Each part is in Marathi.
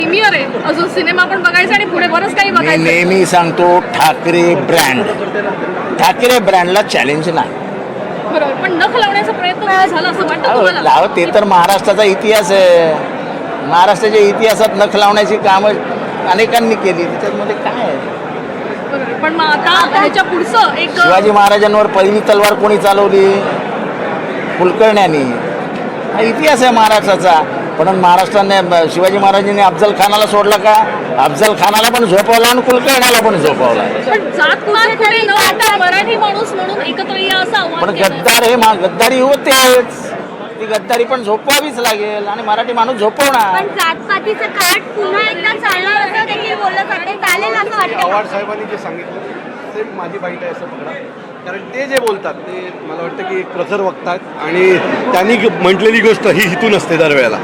प्रीमियर आहे, अजून सिनेमा पण बघायचा आणि पुढे बरंच काही मी बघायचं. नेहमी सांगतो ठाकरे ब्रँडला चॅलेंज नाही. बरोबर, पण नख लावण्याचा प्रयत्न झाला असं वाटतं तुम्हाला? लाव, ते तर महाराष्ट्राचा इतिहास आहे. महाराष्ट्राच्या इतिहासात नख लावण्याची कामं अनेकांनी केली, त्याच्यामध्ये काय आहे? बरोबर, पण मग आता ह्याच्या पुढचं एक शिवाजी महाराजांवर पहिली तलवार कोणी चालवली? कुलकर्ण्यानी. हा इतिहास आहे महाराष्ट्राचा. पण महाराष्ट्राने शिवाजी महाराजांनी अफजल खानाला सोडला का? अफजल खानाला पण झोपवला आणि कुलकर्ण्याला पण झोपवला. पण जातपात कुठे न वाटता मराठी माणूस म्हणून एकत्र या असं आव्हान पण केलंय. गद्दार हे गद्दारी होतेच. ती गद्दारी पण झोपवावीच लागेल आणि मराठी माणूस झोपवणार. पण जातपातीचं काट पुन्हा एकदा चालणार असं देखील बोललं जाते. चालेल असं वाटतं. पवार साहेबांनी जे सांगितलं ते माझी बाईट आहे असं पकडा. कारण ते जे बोलतात ते मला वाटतं की प्रखर वक्तात आणि त्यांनी म्हटलेली गोष्ट ही हितून असते दरवेळेला.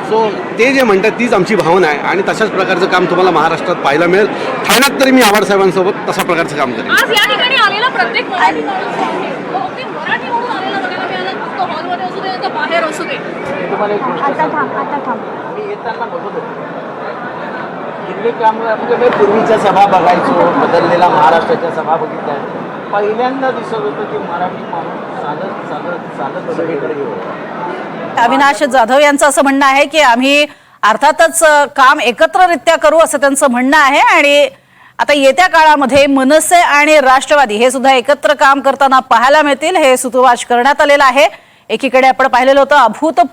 सो ते जे म्हणतात तीच आमची भावना आहे आणि तशाच प्रकारचं काम तुम्हाला महाराष्ट्रात पाहायला मिळेल. ठाण्यात तरी मी आव्हाड साहेबांसोबत तशा प्रकारचं काम करेन. आज या ठिकाणी आलेला प्रत्येक मराठी माणूस आहे, तो अगदी मराठी म्हणून आलेला बघायला मिळाला. फक्त हॉलमध्ये असू दे तर बाहेर असू दे. मी तुम्हाला एक गोष्ट आता सांगतो. थांब, आता थांब. मी येताना बघत होतो किल्ले काम म्हणजे मी पूर्वीच्या सभा बघायचो, बदललेला महाराष्ट्राच्या सभा बघितल्या. पहिल्यांदा दिसत होतं की मराठी माणूस चालत सगळीकडे येऊ. अविनाश जाधव यांचं असं म्हणणं आहे की आम्ही अर्थातच काम एकत्ररित्या करू असं त्यांचं म्हणणं आहे आणि आता येत्या काळामध्ये मनसे आणि राष्ट्रवादी हे सुद्धा एकत्र काम करताना पाहायला मिळतील. हे सूतोवाच करण्यात आलेलं आहे. एकीकडे आपण पाहिलेलं होतं अभूतपूर्व